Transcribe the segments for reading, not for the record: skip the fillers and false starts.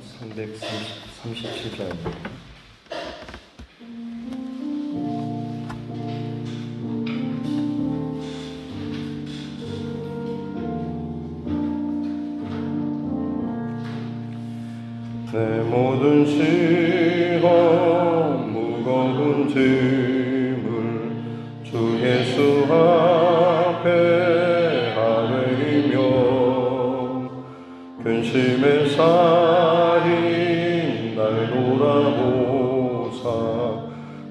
337장입니다. 내 모든 시험 무거운 짐을 주 예수 앞에 아뢰이며 근심에 쌓인 날 돌아보사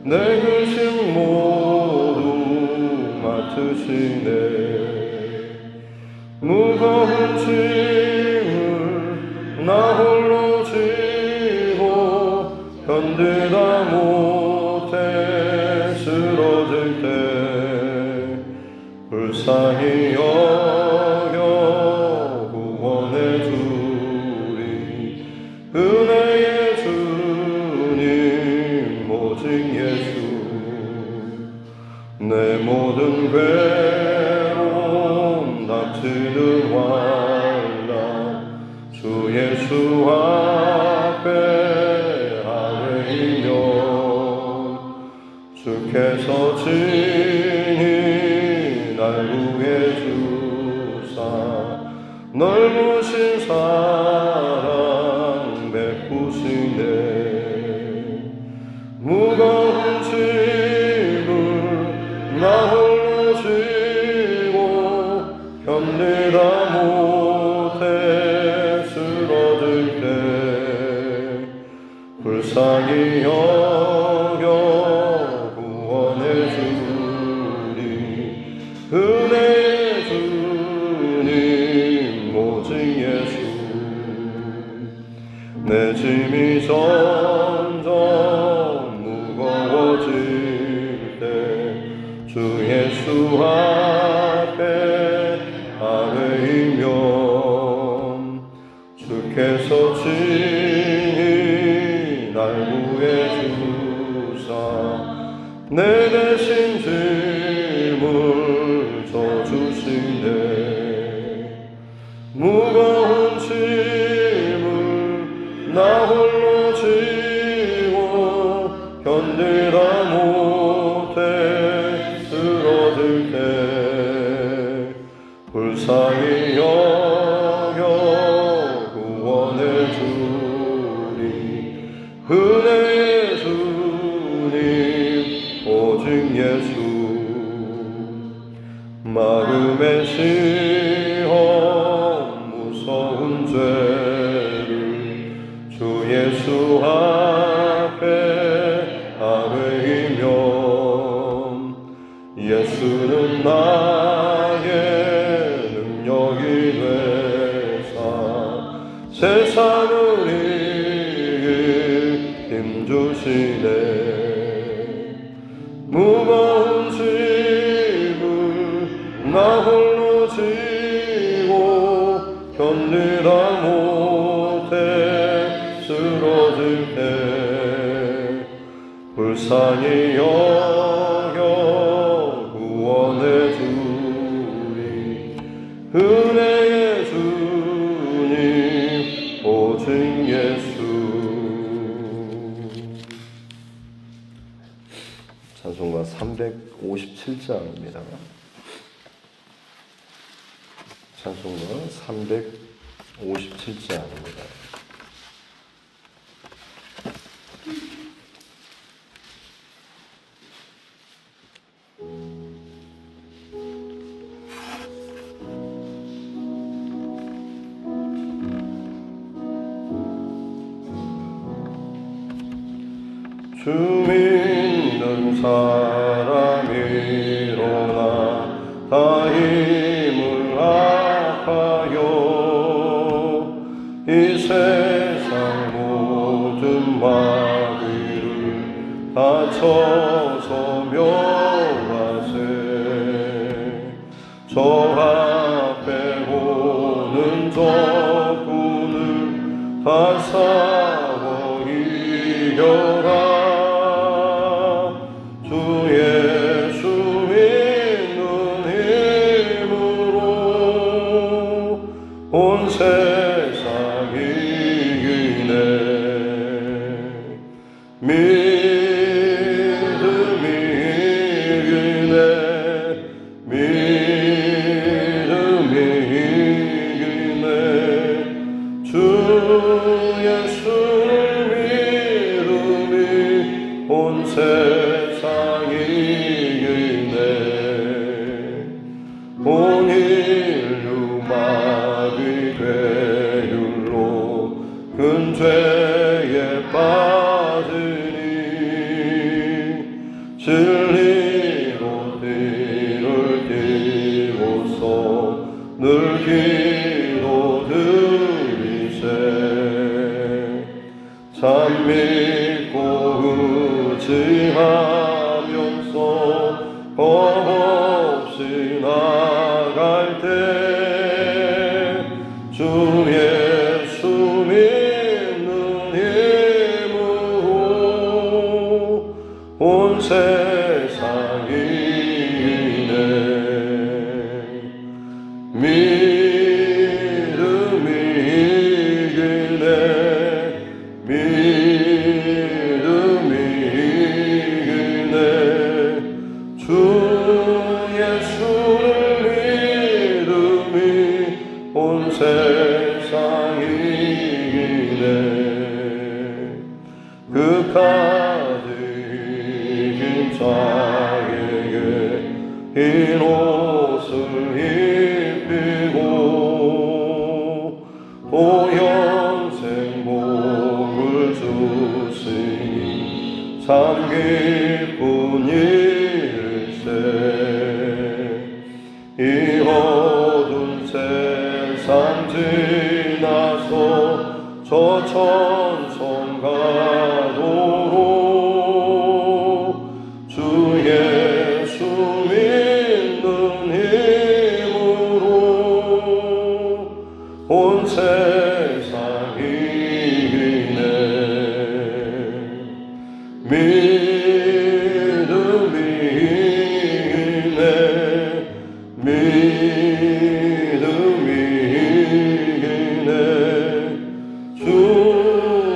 내 근심 모두 맡으시네. 무거운 짐을 나 홀로 지고 견디다 못해 쓰러질 때 불쌍히 여겨 구원해 주리 은혜의 주님 오직 예수. 내 모든 괴로움 닥치는 환난 주 예수 앞에 아뢰이며 주께서 친히 날 구해 주사 넓으신 사랑 베푸시네. 무거운 짐을 나 홀로 지고 견디다 못해 쓰러질 때 불쌍히 여겨 구원해 주리 은혜의 주님 오직 예수. 내 짐이 점점 무거워질 때 주 예수 앞에 아뢰이며 주께서 친히 날 구해 주사 내 대신 짐을 져주시네. 무거운 짐을 나 홀로 지고 견디다 못해 쓰러질 때 불쌍히 여겨 구원해 주리 은혜의 주님 오직 예수. 마음의 시험 무서운 죄를 주 예수 앞에 아뢰이며 예수는 나의 능력이 되사 세상을 이길 힘주시네. 무거운 짐을 나 홀로 지고 견디다 못해 쓰러질 때 불쌍히 여겨 구원해 주리 은혜의 주님 오직 예수. 찬송가 357장입니다. 찬송가 357장입니다. 주 믿는 사람 일어나 다 힘을 합하여 이 세상 모든 마귀를 다 쳐서 멸하세. 저 앞에 오는 적군을 다 싸워 이겨라. 온 세상 이기네. 늘 기도드리세. 참 믿고 의지하면서 겁없이 나갈 때 주 예수 믿는 힘으로 온 세상이 믿음이 이기네. 믿음이 이기네. 주 예수를 믿음이 온 세상이 이기네. 그까지 이긴 자에게 흰 옷을 입히고 오영생 복을 주시니 참 기쁜 일세. 이 어두운 세상 지나서 저 천성 가도록 주 예수 믿는 힘으로 온 세상이 이기네. 믿음이 이기네. 믿음이 이기네. 주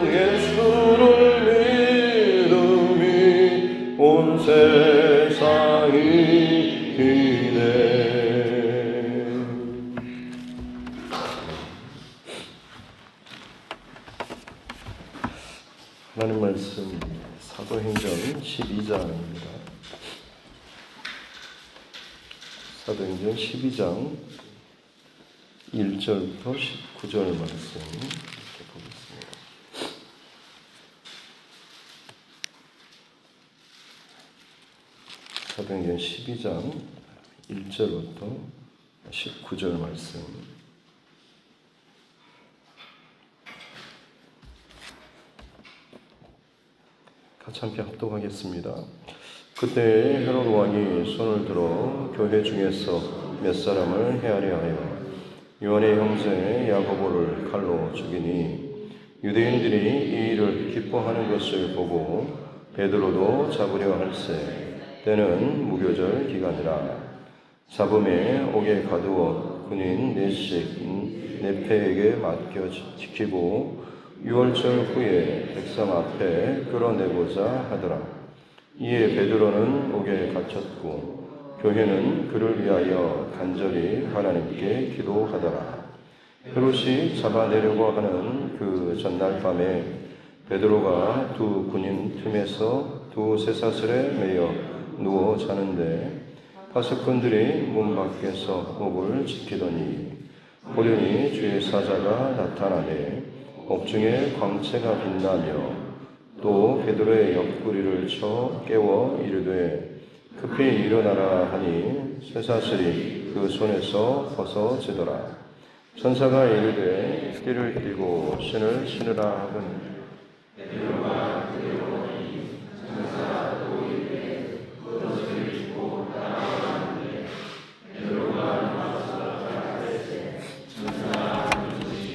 예수를 믿음이 온 세상이 이기네. 하나님 말씀 사도행전 12장입니다. 사도행전 12장 1절부터 19절 말씀 이렇게 보겠습니다. 사도행전 12장 1절부터 19절 말씀. 같이 함께 합독하겠습니다. 그때 헤롯 왕이 손을 들어 교회 중에서 몇 사람을 헤아려 하여 요한의 형제 야고보를 칼로 죽이니 유대인들이 이 일을 기뻐하는 것을 보고 베드로도 잡으려 할세. 때는 무교절 기간이라. 잡음에 옥에 가두어 군인 넷씩 네페에게 맡겨 지키고 6월절 후에 백성 앞에 끌어내고자 하더라. 이에 베드로는 옥에 갇혔고 교회는 그를 위하여 간절히 하나님께 기도하더라. 헤롯이 잡아내려고 하는 그 전날 밤에 베드로가 두 군인 틈에서 두 쇠사슬에 매여 누워 자는데 파수꾼들이 문 밖에서 옥을 지키더니 호련히 주의 사자가 나타나매 옥중에 광채가 빛나며 또 베드로의 옆구리를 쳐 깨워 이르되 급히 일어나라 하니 쇠사슬이 그 손에서 벗어지더라. 천사가 이르되 띠를 띠고 신을 신으라 하거니 베드로가 두려워하니 천사가 또 이르되 그것을 주고 따라가는데 베드로가 나와서 따라갈세. 천사가 그것이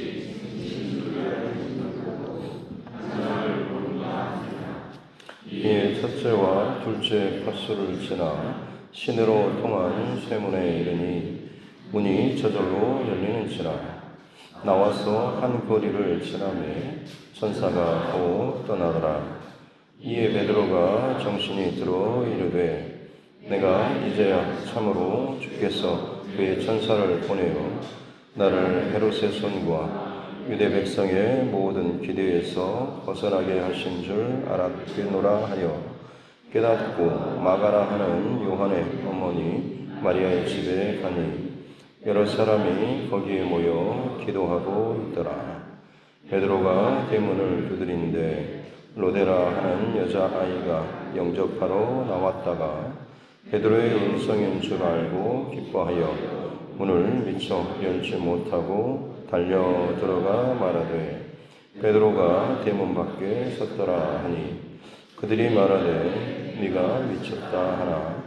이에 첫째와 둘째 파수를 지나 신으로 통한 쇠문에 이르니 문이 저절로 열리는지라. 나와서 한 거리를 지나매 천사가 또 떠나더라. 이에 베드로가 정신이 들어 이르되 내가 이제야 참으로 주께서 그의 천사를 보내어 나를 헤롯의 손과 유대 백성의 모든 기대에서 벗어나게 하신 줄 알았겠노라 하여 깨닫고 마가라 하는 요한의 어머니 마리아의 집에 가니 여러 사람이 거기에 모여 기도하고 있더라. 베드로가 대문을 두드리는데 로데라 하는 여자아이가 영접하러 나왔다가 베드로의 음성인 줄 알고 기뻐하여 문을 미처 열지 못하고 달려 들어가 말하되 베드로가 대문 밖에 섰더라 하니 그들이 말하되 네가 미쳤다 하나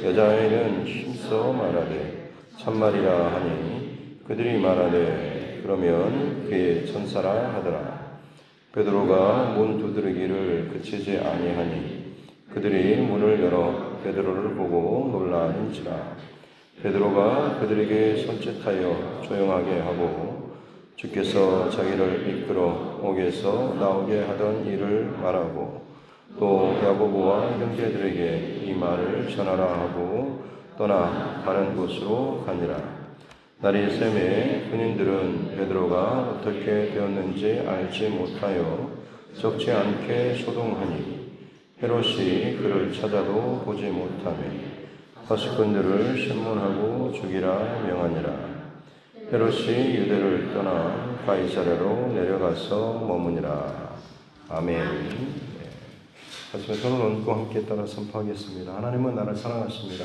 여자아이는 힘써 말하되 참말이라 하니 그들이 말하되 그러면 그의 천사라 하더라. 베드로가 문 두드리기를 그치지 아니하니 그들이 문을 열어 베드로를 보고 놀라는지라. 베드로가 그들에게 손짓하여 조용하게 하고 주께서 자기를 이끌어 옥에서 나오게 하던 일을 말하고 또 야고보와 형제들에게 이 말을 전하라 하고 떠나 다른 곳으로 가니라. 날이 새매 군인들은 베드로가 어떻게 되었는지 알지 못하여 적지 않게 소동하니 헤롯이 그를 찾아도 보지 못하며 파수꾼들을 신문하고 죽이라 명하니라. 헤롯이 유대를 떠나 가이사랴로 내려가서 머무니라. 아멘. 하시면 손을 얹고 함께 따라 선포하겠습니다. 하나님은 나를 사랑하십니다.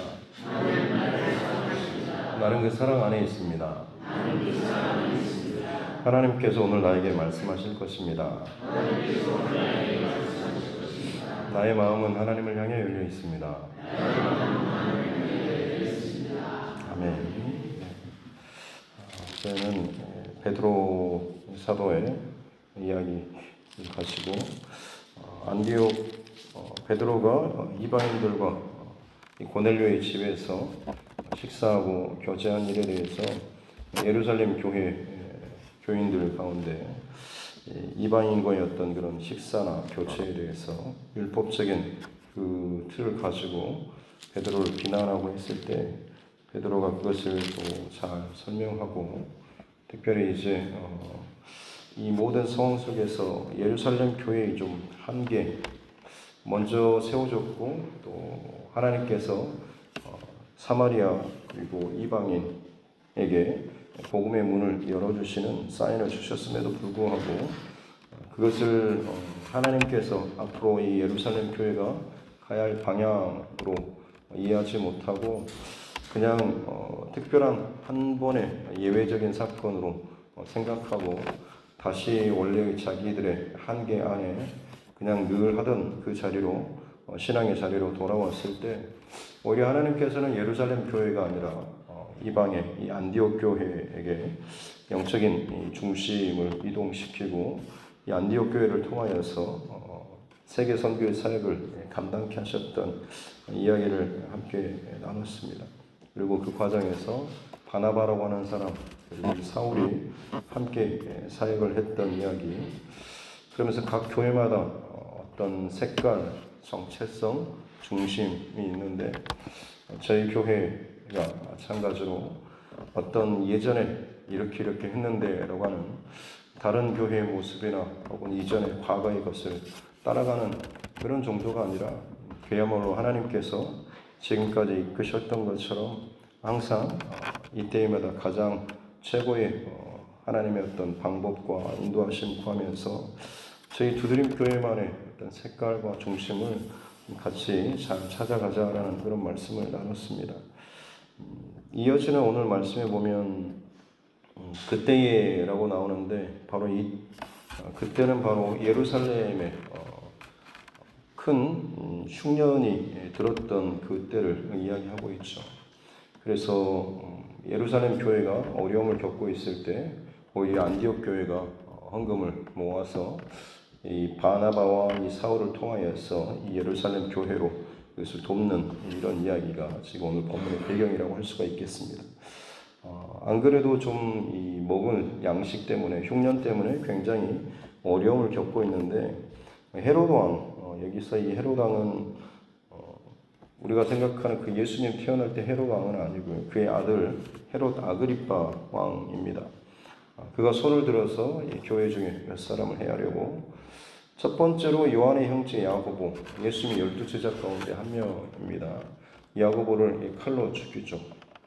나는 그 사랑 안에 있습니다. 하나님께서 오늘 나에게 말씀하실 것입니다. 나의 마음은 하나님을 향해 열려 있습니다. 아멘. 저희는 베드로 사도의 이야기 가지고 안디옥 베드로가 이방인들과 고넬료의 집에서 식사하고 교제한 일에 대해서 예루살렘 교회 교인들 가운데 이방인과의 어떤 그런 식사나 교제에 대해서 율법적인 그 틀을 가지고 베드로를 비난하고 했을 때 베드로가 그것을 또 잘 설명하고 특별히 이제 이 모든 상황 속에서 예루살렘 교회의 좀 한계 먼저 세워졌고 또 하나님께서 사마리아 그리고 이방인에게 복음의 문을 열어주시는 사인을 주셨음에도 불구하고 그것을 하나님께서 앞으로 이 예루살렘 교회가 가야 할 방향으로 이해하지 못하고 그냥 특별한 한 번의 예외적인 사건으로 생각하고 다시 원래 자기들의 한계 안에 그냥 늘 하던 그 자리로 신앙의 자리로 돌아왔을 때 오히려 하나님께서는 예루살렘 교회가 아니라 이방의 이 안디옥 교회에게 영적인 중심을 이동시키고 이 안디옥 교회를 통하여서 세계 선교의 사역을 감당케 하셨던 이야기를 함께 나눴습니다. 그리고 그 과정에서 바나바라고 하는 사람 그리고 사울이 함께 사역을 했던 이야기 그러면서 각 교회마다 어떤 색깔, 정체성, 중심이 있는데 저희 교회가 마찬가지로 어떤 예전에 이렇게 했는데 라고 하는 다른 교회의 모습이나 혹은 이전의 과거의 것을 따라가는 그런 정도가 아니라 그야말로 하나님께서 지금까지 이끄셨던 것처럼 항상 이때마다 가장 최고의 하나님의 어떤 방법과 인도하심 구하면서 저희 두드림 교회만의 어떤 색깔과 중심을 같이 잘 찾아가자라는 그런 말씀을 나눴습니다. 이어지는 오늘 말씀에 보면 그때에라고 나오는데 바로 그때는 바로 예루살렘에 큰 흉년이 들었던 그때를 이야기하고 있죠. 그래서 예루살렘 교회가 어려움을 겪고 있을 때 오히려 안디옥 교회가 헌금을 모아서 이 바나바와 이 사울을 통하여서 이 예루살렘 교회로 그것을 돕는 이런 이야기가 지금 오늘 본문의 배경이라고 할 수가 있겠습니다. 안 그래도 좀 이 먹을 양식 때문에 흉년 때문에 굉장히 어려움을 겪고 있는데 헤롯 왕 여기서 이 헤롯 왕은 우리가 생각하는 그 예수님 태어날 때 헤롯 왕은 아니고요. 그의 아들 헤롯 아그리파 왕입니다. 그가 손을 들어서 이 교회 중에 몇 사람을 해하려고 첫 번째로 요한의 형제 야고보 예수님 12제자 가운데 한 명입니다. 야고보를 칼로 죽이죠.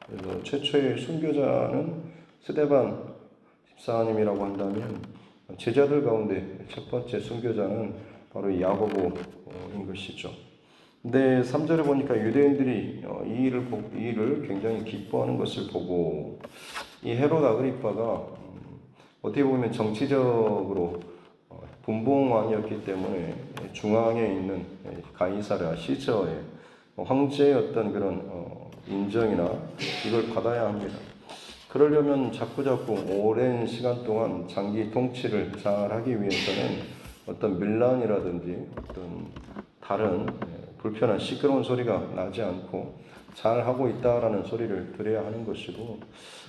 그래서 최초의 순교자는 스데반 집사님이라고 한다면 제자들 가운데 첫 번째 순교자는 바로 야고보인 것이죠. 근데 3절에 보니까 유대인들이 이 일을 굉장히 기뻐하는 것을 보고 이 헤롯 아그리빠가 어떻게 보면 정치적으로 분봉왕이었기 때문에 중앙에 있는 가이사랴 시저의 황제의 어떤 그런 인정이나 이걸 받아야 합니다. 그러려면 자꾸자꾸 오랜 시간 동안 장기 통치를 잘 하기 위해서는 어떤 밀란이라든지 어떤 다른 불편한 시끄러운 소리가 나지 않고 잘 하고 있다라는 소리를 들어야 하는 것이고,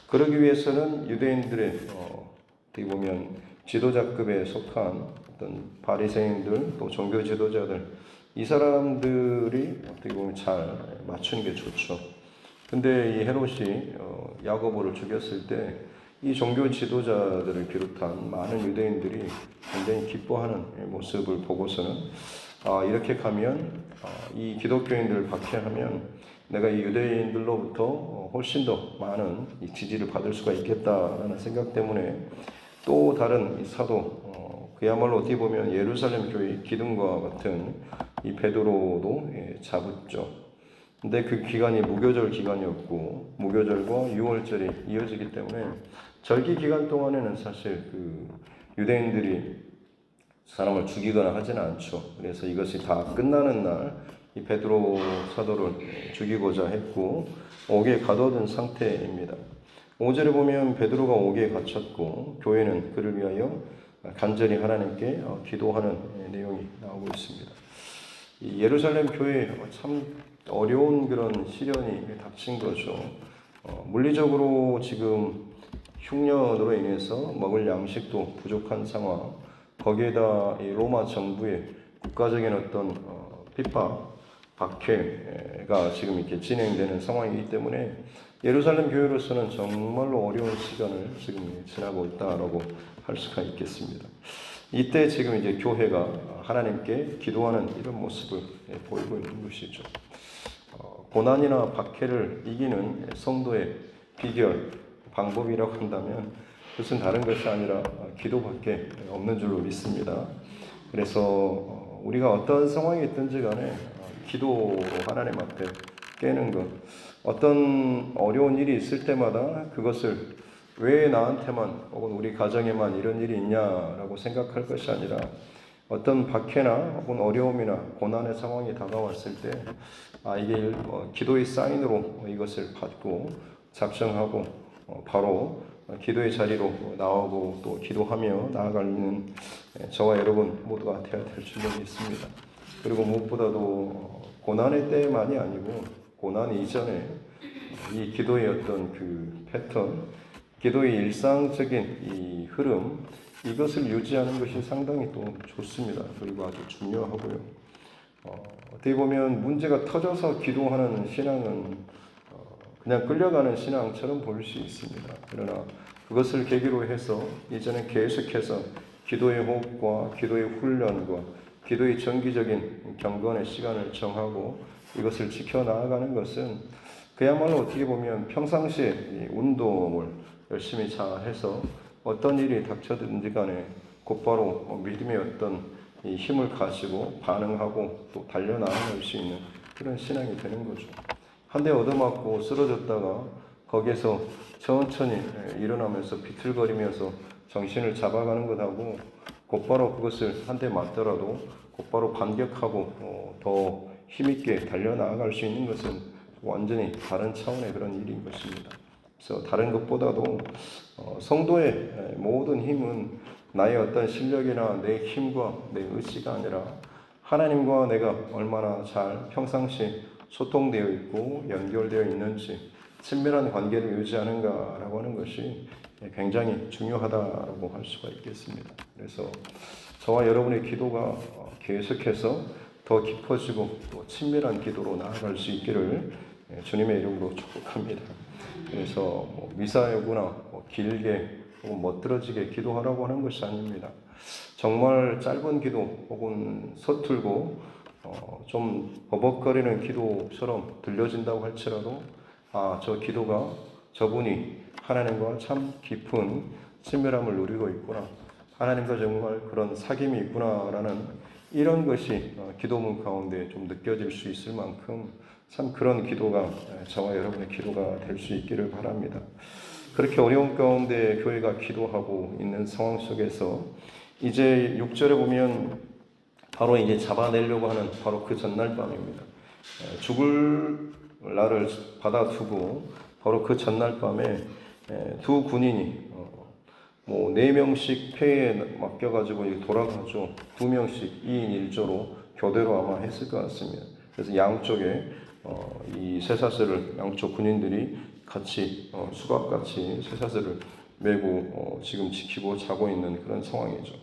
그러기 위해서는 유대인들의 어떻게 보면 지도자급에 속한 어떤 바리새인들 또 종교 지도자들, 이 사람들이 어떻게 보면 잘 맞추는 게 좋죠. 근데 이 헤롯이 야고보를 죽였을 때 이 종교 지도자들을 비롯한 많은 유대인들이 굉장히 기뻐하는 모습을 보고서는 이렇게 가면 이 기독교인들을 박해하면 내가 이 유대인들로부터 훨씬 더 많은 이 지지를 받을 수가 있겠다라는 생각 때문에 또 다른 이 사도, 그야말로 어떻게 보면 예루살렘 교회 기둥과 같은 이 베드로도 잡았죠. 근데 그 기간이 무교절 기간이었고 무교절과 유월절이 이어지기 때문에 절기 기간 동안에는 사실 그 유대인들이 사람을 죽이거나 하지는 않죠. 그래서 이것이 다 끝나는 날 이 베드로 사도를 죽이고자 했고 옥에 가둬둔 상태입니다. 5절에 보면 베드로가 옥에 갇혔고 교회는 그를 위하여 간절히 하나님께 기도하는 내용이 나오고 있습니다. 이 예루살렘 교회에 참 어려운 그런 시련이 닥친 거죠. 물리적으로 지금 흉년으로 인해서 먹을 양식도 부족한 상황, 거기에다 이 로마 정부의 국가적인 어떤 핍박, 박해가 지금 이렇게 진행되는 상황이기 때문에 예루살렘 교회로서는 정말로 어려운 시간을 지금 지나고 있다라고 할 수가 있겠습니다. 이때 지금 이제 교회가 하나님께 기도하는 이런 모습을 보이고 있는 것이죠. 고난이나 박해를 이기는 성도의 비결, 방법이라고 한다면 그것은 다른 것이 아니라 기도밖에 없는 줄로 믿습니다. 그래서 우리가 어떤 상황이 있든지 간에 기도로 하나님 앞에 깨는 것, 어떤 어려운 일이 있을 때마다 그것을 왜 나한테만 혹은 우리 가정에만 이런 일이 있냐라고 생각할 것이 아니라 어떤 박해나 혹은 어려움이나 고난의 상황이 다가왔을 때 이게 기도의 사인으로 이것을 받고 작정하고 바로 기도의 자리로 나오고 또 기도하며 나아가는 저와 여러분 모두가 되어야 될 줄로 믿습니다. 그리고 무엇보다도 고난의 때만이 아니고 고난 이전에 이 기도의 어떤 그 패턴, 기도의 일상적인 이 흐름, 이것을 유지하는 것이 상당히 또 좋습니다. 그리고 아주 중요하고요. 어떻게 보면 문제가 터져서 기도하는 신앙은 그냥 끌려가는 신앙처럼 보일 수 있습니다. 그러나 그것을 계기로 해서 이제는 계속해서 기도의 호흡과 기도의 훈련과 기도의 정기적인 경건의 시간을 정하고 이것을 지켜나가는 것은 그야말로 어떻게 보면 평상시에 운동을 열심히 잘 해서 어떤 일이 닥쳐든지 간에 곧바로 믿음의 어떤 이 힘을 가지고 반응하고 또 달려나갈 수 있는 그런 신앙이 되는 거죠. 한 대 얻어맞고 쓰러졌다가 거기에서 천천히 일어나면서 비틀거리면서 정신을 잡아가는 것하고 곧바로 그것을 한 대 맞더라도 곧바로 반격하고 더 힘있게 달려나갈 수 있는 것은 완전히 다른 차원의 그런 일인 것입니다. 그래서 다른 것보다도 성도의 모든 힘은 나의 어떤 실력이나 내 힘과 내 의지가 아니라 하나님과 내가 얼마나 잘 평상시 소통되어 있고 연결되어 있는지 친밀한 관계를 유지하는가라고 하는 것이 굉장히 중요하다고 할 수가 있겠습니다. 그래서 저와 여러분의 기도가 계속해서 더 깊어지고 또 친밀한 기도로 나아갈 수 있기를 주님의 이름으로 축복합니다. 그래서 미사여구나 길게 혹은 멋들어지게 기도하라고 하는 것이 아닙니다. 정말 짧은 기도 혹은 서툴고 좀 버벅거리는 기도처럼 들려진다고 할지라도 저 기도가 저분이 하나님과 참 깊은 친밀함을 누리고 있구나, 하나님과 정말 그런 사귐이 있구나라는 이런 것이 기도문 가운데 좀 느껴질 수 있을 만큼 참 그런 기도가 저와 여러분의 기도가 될 수 있기를 바랍니다. 그렇게 어려운 가운데 교회가 기도하고 있는 상황 속에서 이제 6절에 보면 바로 이제 잡아내려고 하는 바로 그 전날 밤입니다. 죽을 날을 받아두고 바로 그 전날 밤에 두 군인이 뭐 4명씩 패에 맡겨가지고 돌아가죠. 2명씩 2인 1조로 교대로 아마 했을 것 같습니다. 그래서 양쪽에 이 쇠사슬을 양쪽 군인들이 같이 수갑같이 쇠사슬을 메고 지금 지키고 자고 있는 그런 상황이죠.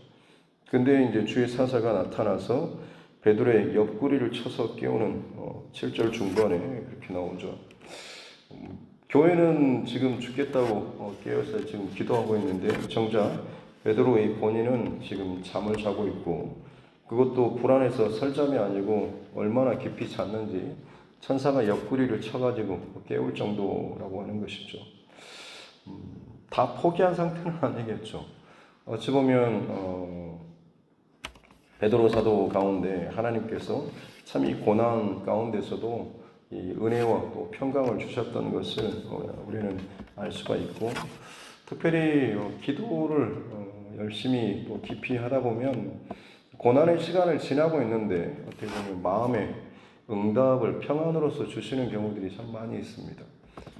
근데 이제 주의 사자가 나타나서 베드로의 옆구리를 쳐서 깨우는 7절 중반에 그렇게 나오죠. 교회는 지금 죽겠다고 깨어서 지금 기도하고 있는데 정작 베드로의 본인은 지금 잠을 자고 있고 그것도 불안해서 설잠이 아니고 얼마나 깊이 잤는지 천사가 옆구리를 쳐가지고 깨울 정도라고 하는 것이죠. 다 포기한 상태는 아니겠죠. 어찌 보면 베드로 사도 가운데 하나님께서 참 이 고난 가운데서도 이 은혜와 또 평강을 주셨던 것을 우리는 알 수가 있고 특별히 기도를 열심히 또 깊이 하다 보면 고난의 시간을 지나고 있는데 어떻게 보면 마음의 응답을 평안으로서 주시는 경우들이 참 많이 있습니다.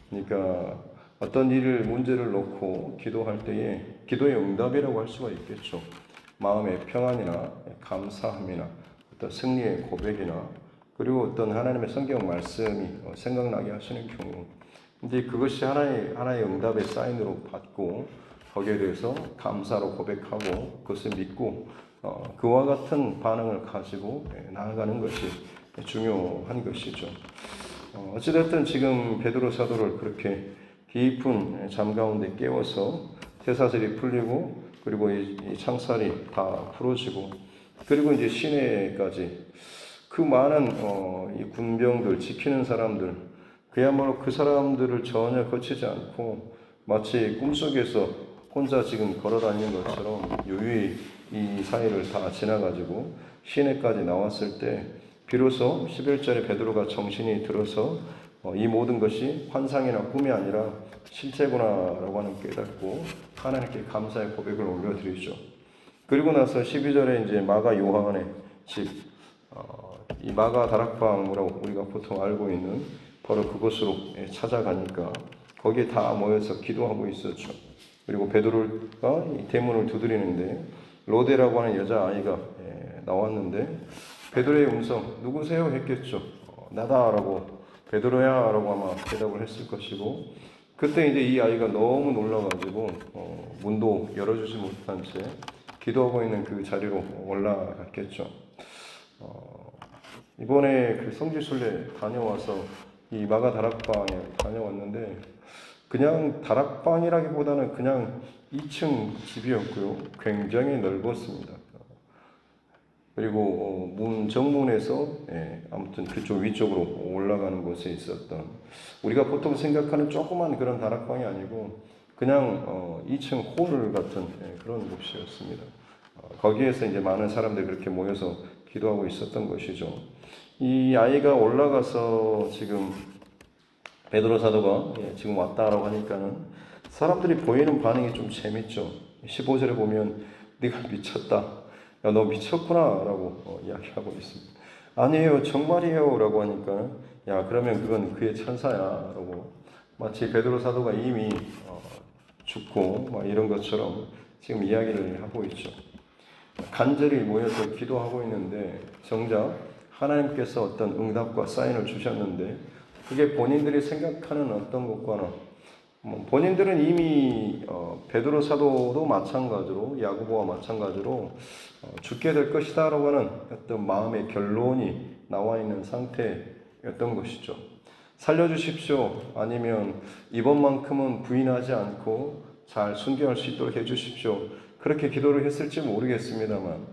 그러니까 어떤 일을 문제를 놓고 기도할 때에 기도의 응답이라고 할 수가 있겠죠. 마음의 평안이나 감사함이나 어떤 승리의 고백이나 그리고 어떤 하나님의 성경 말씀이 생각나게 하시는 경우 근데 그것이 하나의 응답의 사인으로 받고 거기에 대해서 감사로 고백하고 그것을 믿고 그와 같은 반응을 가지고 나아가는 것이 중요한 것이죠. 어찌됐든 지금 베드로 사도를 그렇게 깊은 잠 가운데 깨워서 쇠사슬이 풀리고 그리고 이 창살이 다 풀어지고 그리고 이제 시내까지 그 많은 이 군병들 지키는 사람들 그야말로 그 사람들을 전혀 거치지 않고 마치 꿈속에서 혼자 지금 걸어다니는 것처럼 유유히 이 사이를 다 지나가지고 시내까지 나왔을 때 비로소 11절에 베드로가 정신이 들어서 이 모든 것이 환상이나 꿈이 아니라 실제구나라고 하는 깨닫고 하나님께 감사의 고백을 올려드리죠. 그리고 나서 12절에 이제 마가 요한의 집, 이 마가 다락방이라고 우리가 보통 알고 있는 바로 그곳으로 찾아가니까 거기에 다 모여서 기도하고 있었죠. 그리고 베드로가 이 대문을 두드리는데 로데라고 하는 여자아이가 나왔는데 베드로의 음성 누구세요? 했겠죠. 나다라고 베드로야 라고 아마 대답을 했을 것이고 그때 이제 이 아이가 너무 놀라가지고 문도 열어주지 못한 채 기도하고 있는 그 자리로 올라갔겠죠. 이번에 그 성지순례 다녀와서 이 마가 다락방에 다녀왔는데 그냥 다락방이라기보다는 그냥 2층 집이었고요. 굉장히 넓었습니다. 그리고 정문에서 아무튼 그쪽 위쪽으로 올라가는 곳에 있었던 우리가 보통 생각하는 조그만 그런 다락방이 아니고 그냥 2층 홀 같은 그런 곳이었습니다. 거기에서 이제 많은 사람들이 그렇게 모여서 기도하고 있었던 것이죠. 이 아이가 올라가서 지금 베드로 사도가 지금 왔다라고 하니까는 사람들이 보이는 반응이 좀 재밌죠. 15절에 보면 네가 미쳤다. 야, 너 미쳤구나 라고 이야기하고 있습니다. 아니에요 정말이에요 라고 하니까 야 그러면 그건 그의 천사야 라고 마치 베드로 사도가 이미 죽고 막 이런 것처럼 지금 이야기를 하고 있죠. 간절히 모여서 기도하고 있는데 정작 하나님께서 어떤 응답과 사인을 주셨는데 그게 본인들이 생각하는 어떤 것과는 본인들은 이미 베드로 사도도 마찬가지로 야고보와 마찬가지로 죽게 될 것이다 라고 하는 어떤 마음의 결론이 나와 있는 상태였던 것이죠. 살려주십시오. 아니면 이번만큼은 부인하지 않고 잘 순교할 수 있도록 해주십시오. 그렇게 기도를 했을지 모르겠습니다만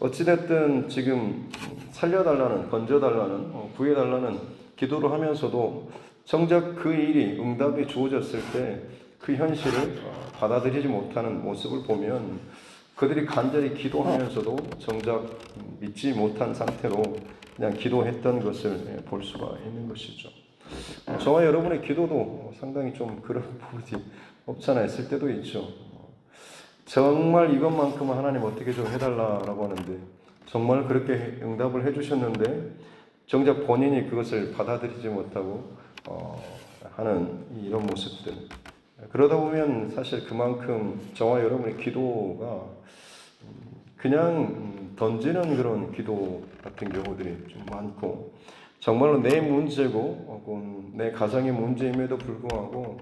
어찌됐든 지금 살려달라는 건져달라는 구해달라는 기도를 하면서도 정작 그 일이 응답이 주어졌을 때 그 현실을 받아들이지 못하는 모습을 보면 그들이 간절히 기도하면서도 정작 믿지 못한 상태로 그냥 기도했던 것을 볼 수가 있는 것이죠. 저와 여러분의 기도도 상당히 좀 그런 부분이 없잖아요. 있을 때도 있죠. 정말 이것만큼은 하나님 어떻게 좀 해달라고 하는데 정말 그렇게 응답을 해주셨는데 정작 본인이 그것을 받아들이지 못하고 하는 이런 모습들. 그러다 보면 사실 그만큼 저와 여러분의 기도가 그냥 던지는 그런 기도 같은 경우들이 좀 많고 정말로 내 문제고 혹은 내 가정의 문제임에도 불구하고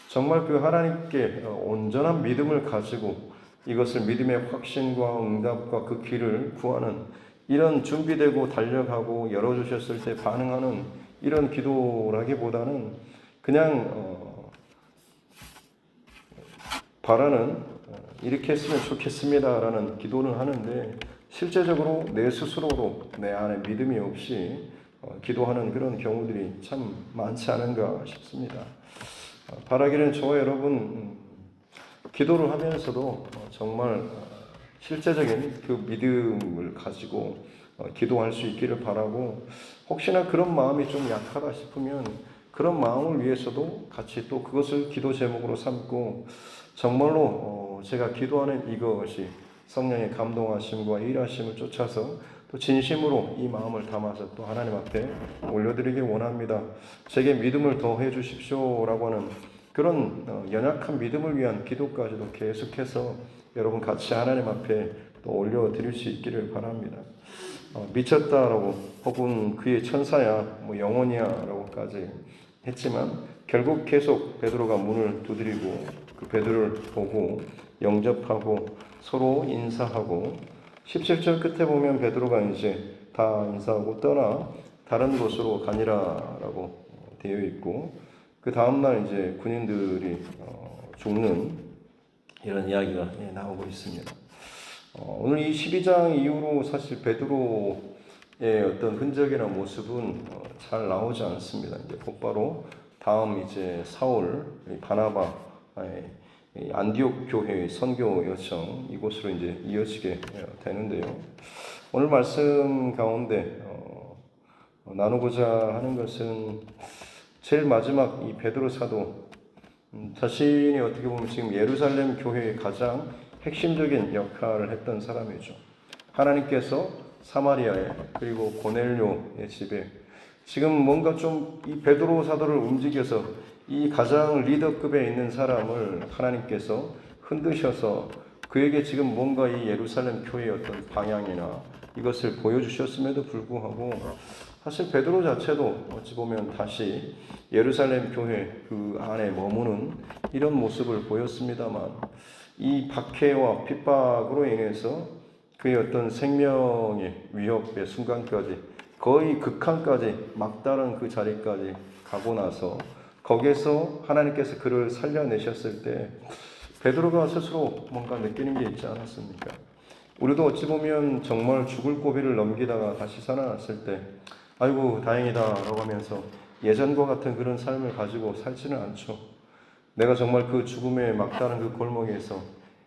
정말 그 하나님께 온전한 믿음을 가지고 이것을 믿음의 확신과 응답과 그 길을 구하는 이런 준비되고 달려가고 열어주셨을 때 반응하는 이런 기도라기보다는 그냥 바라는 이렇게 했으면 좋겠습니다라는 기도는 하는데 실제적으로 내 스스로도 내 안에 믿음이 없이 기도하는 그런 경우들이 참 많지 않은가 싶습니다. 바라기는 저와 여러분 기도를 하면서도 정말 실제적인 그 믿음을 가지고 기도할 수 있기를 바라고 혹시나 그런 마음이 좀 약하다 싶으면 그런 마음을 위해서도 같이 또 그것을 기도 제목으로 삼고 정말로 제가 기도하는 이것이 성령의 감동하심과 일하심을 쫓아서 또 진심으로 이 마음을 담아서 또 하나님 앞에 올려드리길 원합니다. 제게 믿음을 더해 주십시오라고 하는 그런 연약한 믿음을 위한 기도까지도 계속해서 여러분 같이 하나님 앞에 또 올려드릴 수 있기를 바랍니다. 미쳤다라고 혹은 그의 천사야 뭐 영혼이야라고까지 했지만 결국 계속 베드로가 문을 두드리고 그 베드로를 보고 영접하고 서로 인사하고 17절 끝에 보면 베드로가 이제 다 인사하고 떠나 다른 곳으로 가니라라고 되어 있고 그 다음날 이제 군인들이 죽는 이런 이야기가 나오고 있습니다. 오늘 이 12장 이후로 사실 베드로의 어떤 흔적이나 모습은 잘 나오지 않습니다. 이제 곧바로 다음 이제 사울, 바나바, 안디옥 교회의 선교 요청 이곳으로 이제 이어지게 되는데요. 오늘 말씀 가운데 나누고자 하는 것은 제일 마지막 이 베드로 사도 자신이 어떻게 보면 지금 예루살렘 교회의 가장 핵심적인 역할을 했던 사람이죠. 하나님께서 사마리아에 그리고 고넬료의 집에 지금 뭔가 좀 이 베드로 사도를 움직여서 이 가장 리더급에 있는 사람을 하나님께서 흔드셔서 그에게 지금 뭔가 이 예루살렘 교회의 어떤 방향이나 이것을 보여주셨음에도 불구하고 사실 베드로 자체도 어찌 보면 다시 예루살렘 교회 그 안에 머무는 이런 모습을 보였습니다만 이 박해와 핍박으로 인해서 그의 어떤 생명의 위협의 순간까지 거의 극한까지 막다른 그 자리까지 가고 나서 거기에서 하나님께서 그를 살려내셨을 때 베드로가 스스로 뭔가 느끼는 게 있지 않았습니까? 우리도 어찌 보면 정말 죽을 고비를 넘기다가 다시 살아났을 때 아이고 다행이다 라고 하면서 예전과 같은 그런 삶을 가지고 살지는 않죠. 내가 정말 그 죽음의 막다른 그 골목에서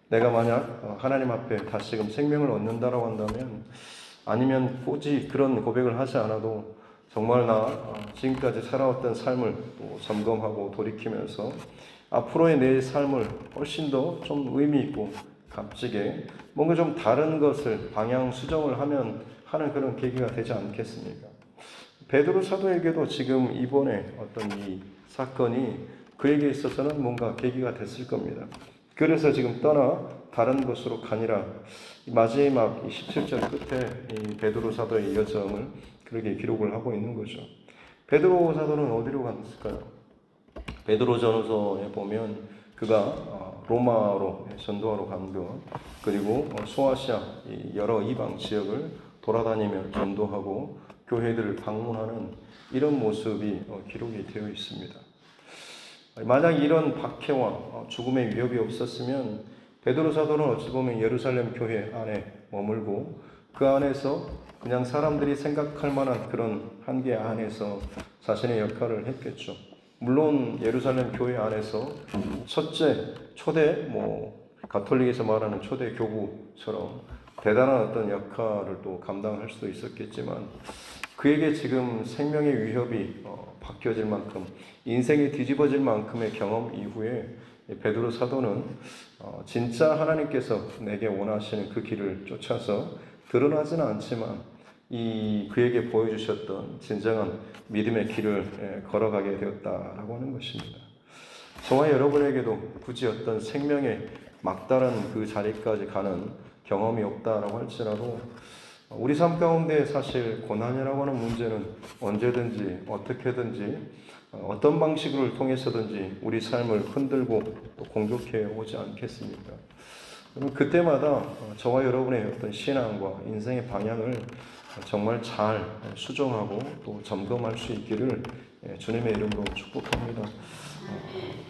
내가 만약 하나님 앞에 다시금 생명을 얻는다라고 한다면 아니면 굳이 그런 고백을 하지 않아도 정말 나 지금까지 살아왔던 삶을 또 점검하고 돌이키면서 앞으로의 내 삶을 훨씬 더 좀 의미 있고 값지게 뭔가 좀 다른 것을 방향 수정을 하면 하는 그런 계기가 되지 않겠습니까? 베드로 사도에게도 지금 이번에 어떤 이 사건이 그에게 있어서는 뭔가 계기가 됐을 겁니다. 그래서 지금 떠나 다른 곳으로 가니라 마지막 17절 끝에 이 베드로 사도의 여정을 그렇게 기록을 하고 있는 거죠. 베드로 사도는 어디로 갔을까요? 베드로 전후서에 보면 그가 로마로 전도하러 간 것, 그리고 소아시아 여러 이방 지역을 돌아다니며 전도하고 교회들을 방문하는 이런 모습이 기록이 되어 있습니다. 만약 이런 박해와 죽음의 위협이 없었으면 베드로 사도는 어찌 보면 예루살렘 교회 안에 머물고 그 안에서 그냥 사람들이 생각할 만한 그런 한계 안에서 자신의 역할을 했겠죠. 물론 예루살렘 교회 안에서 첫째 초대 가톨릭에서 말하는 초대 교부처럼 대단한 어떤 역할을 또 감당할 수도 있었겠지만 그에게 지금 생명의 위협이 바뀌어질 만큼 인생이 뒤집어질 만큼의 경험 이후에 베드로 사도는 진짜 하나님께서 내게 원하시는 그 길을 쫓아서 드러나지는 않지만 그에게 보여주셨던 진정한 믿음의 길을 걸어가게 되었다라고 하는 것입니다. 저와 여러분에게도 굳이 어떤 생명의 막다른 그 자리까지 가는 경험이 없다라고 할지라도 우리 삶 가운데 사실 고난이라고 하는 문제는 언제든지 어떻게든지 어떤 방식을 통해서든지 우리 삶을 흔들고 또 공격해 오지 않겠습니까? 그때마다 저와 여러분의 어떤 신앙과 인생의 방향을 정말 잘 수정하고 또 점검할 수 있기를 주님의 이름으로 축복합니다.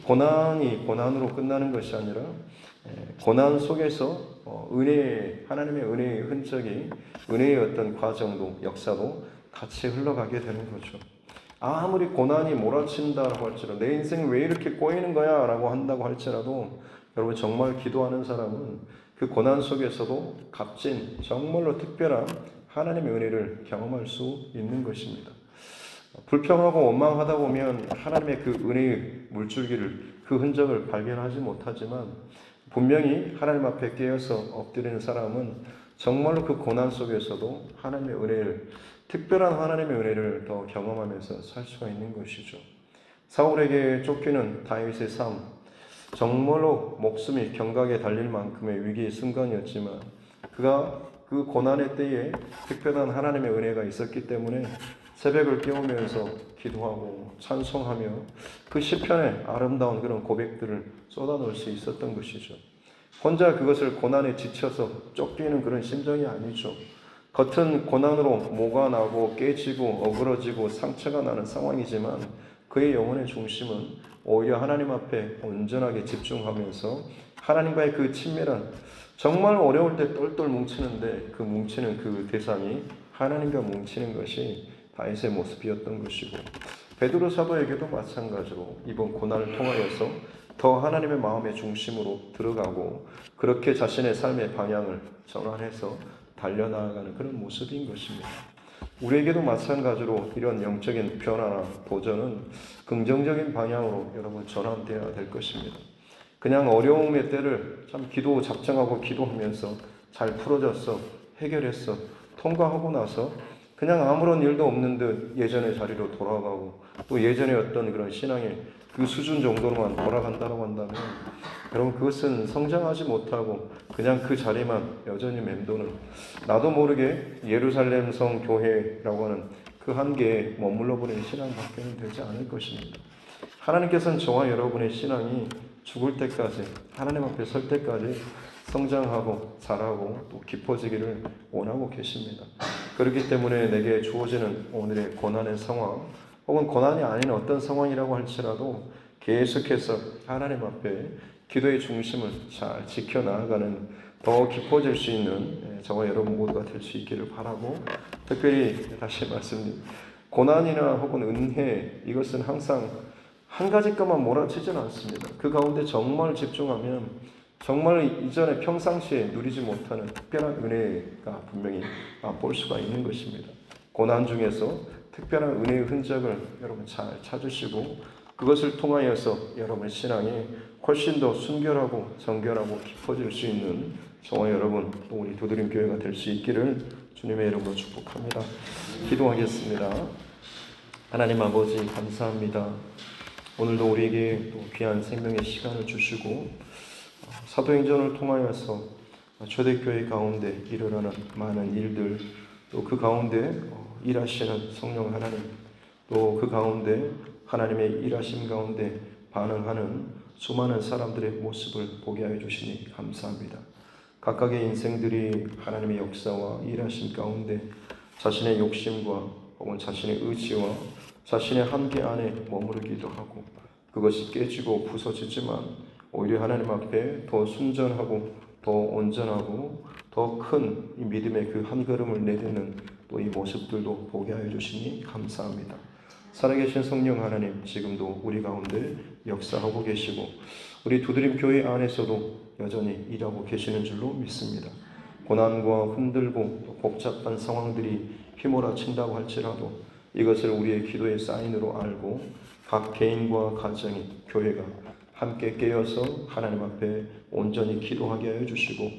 고난이 고난으로 끝나는 것이 아니라 고난 속에서 하나님의 은혜의 흔적이, 은혜의 어떤 과정도 역사도 같이 흘러가게 되는 거죠. 아무리 고난이 몰아친다라고 할지라도 내 인생이 왜 이렇게 꼬이는 거야 라고 한다고 할지라도 여러분 정말 기도하는 사람은 그 고난 속에서도 값진 정말로 특별한 하나님의 은혜를 경험할 수 있는 것입니다. 불평하고 원망하다 보면 하나님의 그 은혜의 물줄기를, 그 흔적을 발견하지 못하지만 분명히 하나님 앞에 깨어서 엎드리는 사람은 정말로 그 고난 속에서도 하나님의 은혜를, 특별한 하나님의 은혜를 더 경험하면서 살 수가 있는 것이죠. 사울에게 쫓기는 다윗의 삶, 정말로 목숨이 경각에 달릴 만큼의 위기의 순간이었지만 그가 그 고난의 때에 특별한 하나님의 은혜가 있었기 때문에 새벽을 깨우면서 기도하고 찬송하며 그 시편의 아름다운 그런 고백들을 쏟아놓을 수 있었던 것이죠. 혼자 그것을 고난에 지쳐서 쫓기는 그런 심정이 아니죠. 겉은 고난으로 모가 나고 깨지고 어그러지고 상처가 나는 상황이지만 그의 영혼의 중심은 오히려 하나님 앞에 온전하게 집중하면서 하나님과의 그 친밀한, 정말 어려울 때 똘똘 뭉치는데 그 뭉치는 그 대상이 하나님과 뭉치는 것이 다윗의 모습이었던 것이고, 베드로 사도에게도 마찬가지로 이번 고난을 통하여서 더 하나님의 마음의 중심으로 들어가고 그렇게 자신의 삶의 방향을 전환해서 달려나가는 그런 모습인 것입니다. 우리에게도 마찬가지로 이런 영적인 변화나 도전은 긍정적인 방향으로 여러분 전환되어야 될 것입니다. 그냥 어려움의 때를 참 작정하고 기도하면서 잘 풀어졌어, 해결했어, 통과하고 나서 그냥 아무런 일도 없는 듯 예전의 자리로 돌아가고 또 예전의 어떤 그런 신앙의 그 수준 정도로만 돌아간다고 한다면 여러분 그것은 성장하지 못하고 그냥 그 자리만 여전히 맴도는, 나도 모르게 예루살렘 성 교회라고 하는 그 한계에 머물러 버리는 신앙밖에는 되지 않을 것입니다. 하나님께서는 저와 여러분의 신앙이 죽을 때까지, 하나님 앞에 설 때까지 성장하고 자라고 또 깊어지기를 원하고 계십니다. 그렇기 때문에 내게 주어지는 오늘의 고난의 상황, 혹은 고난이 아닌 어떤 상황이라고 할지라도 계속해서 하나님 앞에 기도의 중심을 잘 지켜나가는, 더 깊어질 수 있는 저와 여러분 모두가 될 수 있기를 바라고, 특별히 다시 말씀드립니다. 고난이나 혹은 은혜, 이것은 항상 한 가지 것만 몰아치지는 않습니다. 그 가운데 정말 집중하면 정말 이전에 평상시에 누리지 못하는 특별한 은혜가 분명히 볼 수가 있는 것입니다. 고난 중에서 특별한 은혜의 흔적을 여러분 잘 찾으시고 그것을 통하여서 여러분의 신앙이 훨씬 더 순결하고 정결하고 깊어질 수 있는 저와 여러분 또 우리 두드림 교회가 될 수 있기를 주님의 이름으로 축복합니다. 기도하겠습니다. 하나님 아버지 감사합니다. 오늘도 우리에게 또 귀한 생명의 시간을 주시고 사도행전을 통하여서 초대교회 가운데 일어나는 많은 일들, 또 그 가운데 일하시는 성령 하나님, 또 그 가운데 하나님의 일하심 가운데 반응하는 수많은 사람들의 모습을 보게 하여 주시니 감사합니다. 각각의 인생들이 하나님의 역사와 일하심 가운데 자신의 욕심과 혹은 자신의 의지와 자신의 한계 안에 머무르기도 하고 그것이 깨지고 부서지지만 오히려 하나님 앞에 더 순전하고 더 온전하고 더 큰 믿음의 그 한 걸음을 내딛는 또 이 모습들도 보게 하여 주시니 감사합니다. 살아계신 성령 하나님, 지금도 우리 가운데 역사하고 계시고 우리 두드림 교회 안에서도 여전히 일하고 계시는 줄로 믿습니다. 고난과 흔들고 또 복잡한 상황들이 휘몰아친다고 할지라도 이것을 우리의 기도의 사인으로 알고 각 개인과 가정이, 교회가 함께 깨어서 하나님 앞에 온전히 기도하게 하여 주시고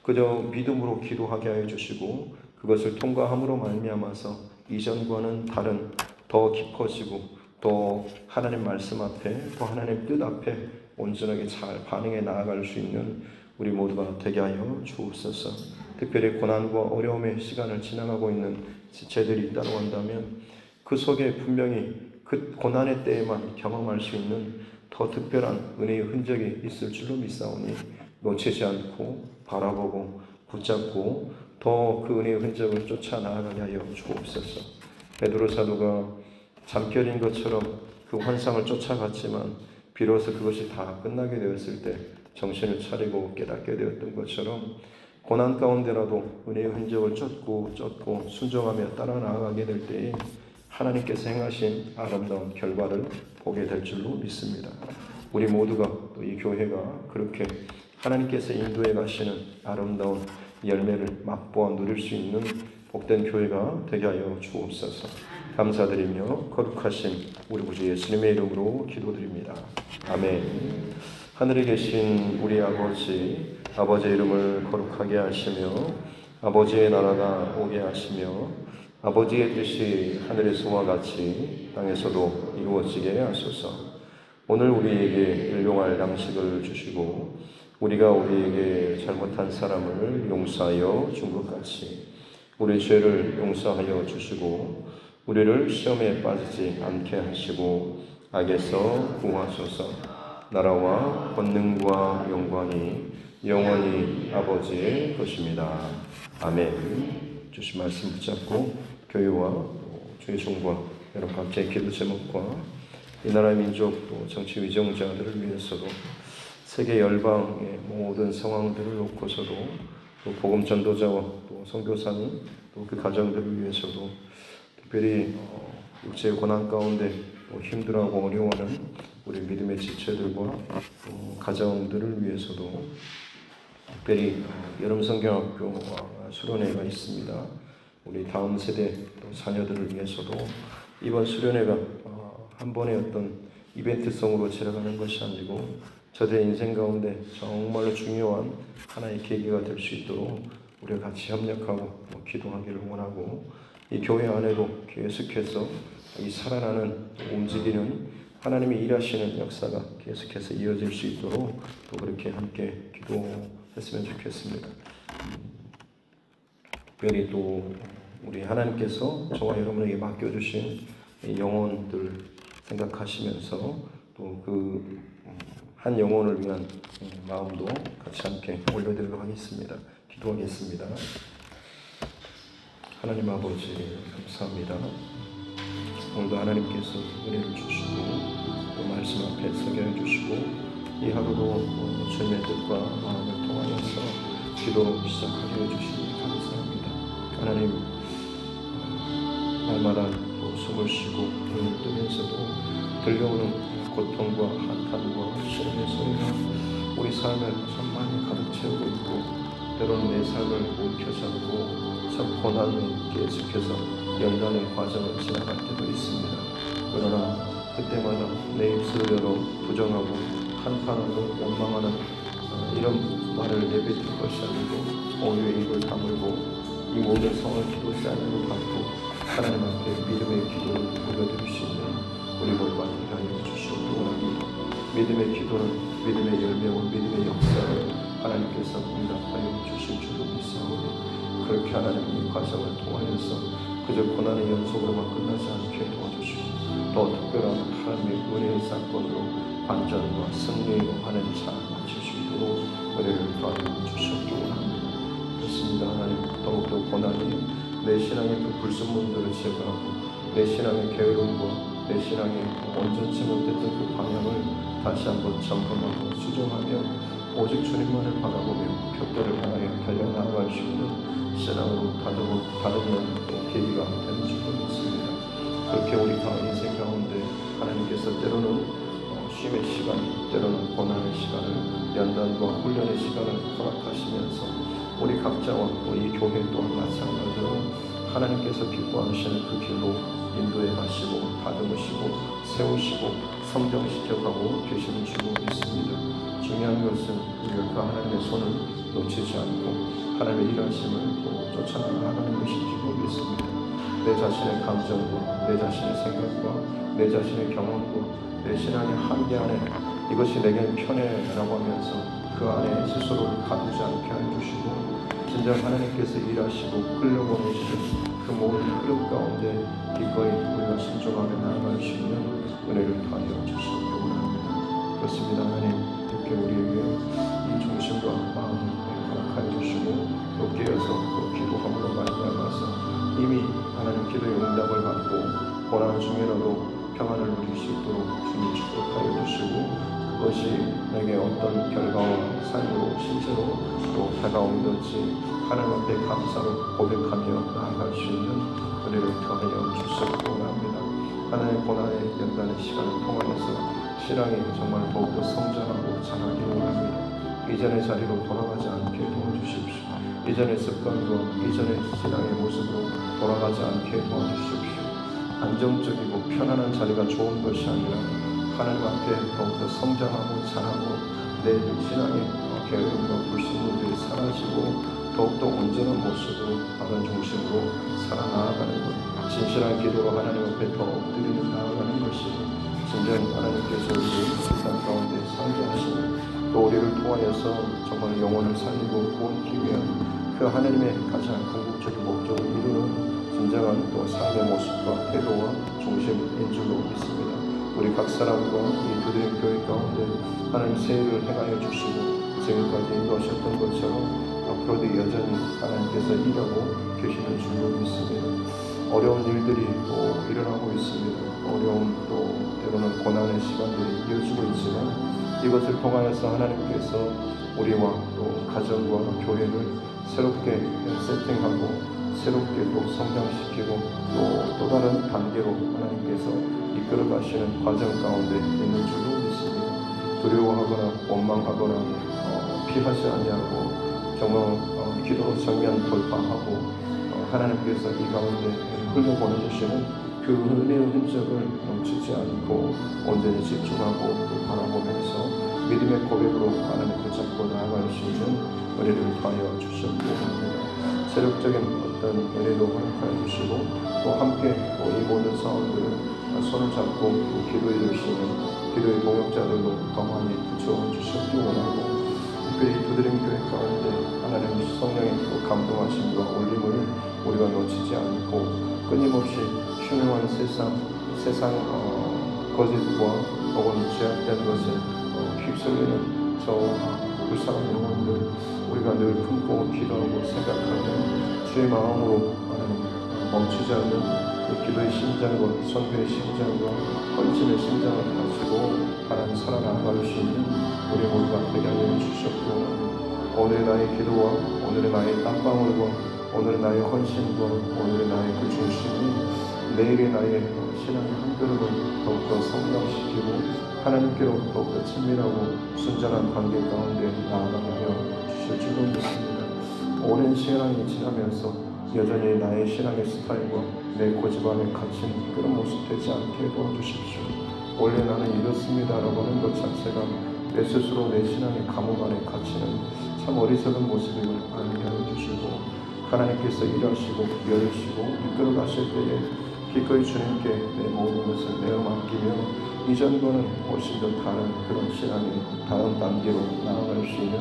그저 믿음으로 기도하게 하여 주시고 그것을 통과함으로 말미암아서 이전과는 다른 더 깊어지고 또 하나님 말씀 앞에 또 하나님 뜻 앞에 온전하게 잘 반응해 나아갈 수 있는 우리 모두가 되게 하여 주옵소서. 특별히 고난과 어려움의 시간을 지나가고 있는 지체들이 있다고 한다면 그 속에 분명히 그 고난의 때에만 경험할 수 있는 더 특별한 은혜의 흔적이 있을 줄로 믿사오니 놓치지 않고 바라보고 붙잡고 더 그 은혜의 흔적을 쫓아 나아가게 하여 주옵소서. 베드로 사도가 잠결인 것처럼 그 환상을 쫓아갔지만 비로소 그것이 다 끝나게 되었을 때 정신을 차리고 깨닫게 되었던 것처럼 고난 가운데라도 은혜의 흔적을 쫓고 순종하며 따라 나아가게 될 때에 하나님께서 행하신 아름다운 결과를 보게 될 줄로 믿습니다. 우리 모두가 또 이 교회가 그렇게 하나님께서 인도해 가시는 아름다운 열매를 맛보아 누릴 수 있는 복된 교회가 되게 하여 주옵소서. 감사드리며 거룩하신 우리 구주 예수님의 이름으로 기도드립니다. 아멘. 하늘에 계신 우리 아버지, 아버지의 이름을 거룩하게 하시며 아버지의 나라가 오게 하시며 아버지의 뜻이 하늘에서와 같이 땅에서도 이루어지게 하소서. 오늘 우리에게 일용할 양식을 주시고 우리가 우리에게 잘못한 사람을 용서하여 준 것 같이 우리 죄를 용서하여 주시고 우리를 시험에 빠지지 않게 하시고 악에서 구하소서. 나라와 권능과 영광이 영원히 아버지의 것입니다. 아멘. 주신 말씀 붙잡고 교회와 주의 종과 여러분 각자의 기도 제목과 이 나라의 민족 또 정치 위정자들을 위해서도 세계 열방의 모든 상황들을 놓고서도 또 복음 전도자와 또 선교사님 또 그 가정들을 위해서도 특별히 육체의 고난 가운데 힘들어하고 어려워하는 우리 믿음의 지체들과 가정들을 위해서도 특별히 여름 성경학교 수련회가 있습니다. 우리 다음 세대 또 자녀들을 위해서도 이번 수련회가 한 번의 어떤 이벤트성으로 지나가는 것이 아니고 저들의 인생 가운데 정말로 중요한 하나의 계기가 될 수 있도록 우리가 같이 협력하고 기도하기를 원하고 이 교회 안에도 계속해서 이 살아나는 움직이는 하나님이 일하시는 역사가 계속해서 이어질 수 있도록 또 그렇게 함께 기도했으면 좋겠습니다. 특별히 또 우리 하나님께서 저와 여러분에게 맡겨주신 영혼들 생각하시면서 또 그 한 영혼을 위한 마음도 같이 함께 올려드리도록 하겠습니다. 기도하겠습니다. 하나님 아버지 감사합니다. 오늘도 하나님께서 은혜를 주시고 또 말씀 앞에 서게 해주시고 이 하루도 주님의 뜻과 마음을 통하여서 기도로 시작하게 해주시니 감사합니다. 하나님 날마다 또 숨을 쉬고 눈을 뜨면서도 들려오는 고통과 한탄과 시름의 소리가 우리 삶을 참 많이 가득 채우고 있고 때로는 내 삶을 움켜쥐고 참 고난을 계속해서 연단의 과정을 지나갈 때도 있습니다. 그러나 그때마다 내 입술을 열어 부정하고 한탄하고 원망하는 이런 말을 내뱉을 것이 아니고 오히려 입을 다물고 이 모든 성을 기도 사인으로 받고 하나님 앞에 믿음의 기도를 올려드릴 수 있는 우리 모두가 되게 하여 주시옵기 원합니다. 믿음의 기도는 믿음의 열매와 믿음의 역사를 하나님께서 응답하여 주실 줄로 믿사오니 그렇게 하나님 이 과정을 통하여서 그저 고난의 연속으로만 끝나지 않게 도와주시고 더 특별한 하나님의 은혜의 사건으로 반전과 승리로 하나님 잘 마칠 수 있도록 은혜를 더하여 주시옵기 원합니다. 그렇습니다. 하나님 더욱더 고난이 내 신앙의 그 불순물들을 제거하고 내 신앙의 게으름과 내 신앙의 온전치 못했던 그 방향을 다시 한번 점검하고 수정하며 오직 주님만을 바라보며 벽돌을 향하여 달려나갈 수 있는 신앙으로 다듬는 계기가 되는 줄로 믿습니다. 그렇게 우리 인생 가운데 하나님께서 때로는 쉼의 시간, 때로는 고난의 시간을, 연단과 훈련의 시간을 허락하시면서 우리 각자와 우리 교회 또한 마찬가지로 하나님께서 기뻐하시는 그 길로 인도해 가시고 다듬으시고 세우시고 성장시켜가고 계시는 줄로 믿습니다. 중요한 것은 우리가 그 하나님의 손을 놓치지 않고 하나님의 일하심을 또 쫓아나가는 것인 줄로 믿습니다. 내 자신의 감정과 내 자신의 생각과 내 자신의 경험과 내 신앙의 한계 안에 이것이 내겐 편해라고 하면서 그 안에 스스로를 가두지 않게 해주시고 진정 하나님께서 일하시고 흘려보내시는 그 모든 흐름 가운데 기꺼이 우리가 순종하며 나아갈 수 있는 은혜를 더하여 주시기 원합니다. 그렇습니다. 하나님, 이렇게 우리에게 이 중심과 마음을 허락하여 주시고 또 깨어서 또 기도함으로 말미암아서 이미 하나님 기도의 응답을 받고 고난 중에라도 평안을 누릴 수 있도록 주님 축복하여 주시고 그것이 내게 어떤 결과와 삶으로 실제로 또 다가오든지 하나님 앞에 감사로 고백하며 나아갈 수 있는 은혜를 더하여 주시기 원합니다. 하나님의 고난의 연단의 시간을 통하여서 신앙이 정말 더욱더 성장하고 자라기 원합니다. 이전의 자리로 돌아가지 않게 도와주십시오. 이전의 습관과 이전의 신앙의 모습으로 돌아가지 않게 도와주십시오. 안정적이고 편안한 자리가 좋은 것이 아니라 하나님 앞에 더욱더 성장하고 자라고 내 신앙의 게으름과 불신들이 사라지고 더욱더 온전한 모습으로 하나님 중심으로 살아나가는 것, 진실한 기도로 하나님 앞에 더 엎드리는 나아가는 것이 진정 하나님께서 우리를 세상 가운데 살게 하시고 또 우리를 통하여서 정말 영혼을 살리고 구원하기 위한 그 하나님의 가장 궁극적인 목적을 이루는 진정한 또 삶의 모습과 태도와 중심인 줄로 믿습니다. 우리 각 사람과 이 두드림 교회 가운데 하나님 새해를 행하여 주시고 지금까지 인도하셨던 것처럼 앞으로도 여전히 하나님께서 일하고 계시는 줄로 믿습니다. 어려운 일들이 또 일어나고 있습니다. 어려운 또 때로는 고난의 시간들이 이어지고 있지만 이것을 통하여서 하나님께서 우리와 또 가정과 교회를 새롭게 세팅하고 새롭게 또 성장시키고 또 다른 단계로 하나님께서 이끌어 가시는 과정 가운데 있는 줄로 믿습니다. 두려워하거나 원망하거나 피하지 아니하고 정말 기도로 정면 돌파하고 하나님께서 이 가운데 흘려보내주시는 그 은혜의 흔적을 놓치지 않고 온전히 집중하고 또 바라보면서 믿음의 고백으로 하나님 붙잡고 나아갈 수 있는 은혜를 더하여 주셨고 합니다. 세력적인 어떤 은혜도 허락하여 주시고 또 함께 이 모든 사원들을 손을 잡고 기도해 주시는 기도의 동역자들로 더 많이 붙여주셨기 원하고 특별히 두드림 교회 가운데 하나님 성령의 감동하심과 올림을 우리가 놓치지 않고 끊임없이 흉흉한 세상 거짓과 혹은 죄악된 것에 휩쓸리는 저 불쌍한 영혼들 우리가 늘 품고 기도하고 생각하며 주의 마음으로 멈추지 않는 기도의 심장과 선교의 심장과 헌신의 심장을 가지고 하나님 살아나갈 수 있는 우리 모두가 되게 하여 주셨고 오늘의 나의 기도와 오늘의 나의 땀방울과 오늘의 나의 헌신과 오늘의 나의 그 중심이 내일의 나의 신앙의 한 걸음을 더욱더 성장시키고 하나님께로 더욱더 친밀하고 순전한 관계 가운데 나아가게 하여 주실 줄로 믿습니다. 오랜 시간이 지나면서 여전히 나의 신앙의 스타일과 내 고집 안에 갇힌 그런 모습 되지 않게 도와주십시오. 원래 나는 이렇습니다라고 하는 것 자체가 내 스스로 내 신앙의 감옥 안에 갇히는 참 어리석은 모습임을 알게 하여 주시고 하나님께서 일하시고 열으시고 이끌어 가실 때에 기꺼이 주님께 내 모든 것을 내어 맡기며 이전과는 훨씬 더 다른 그런 신앙의 다른 단계로 나아갈 수 있는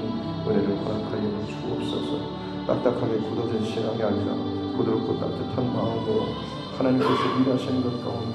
은혜를 허락하여 주옵소서. 딱딱하게 굳어진 신앙이 아니라 부드럽고 따뜻한 마음으로 하나님께서 일하시는 것 가운데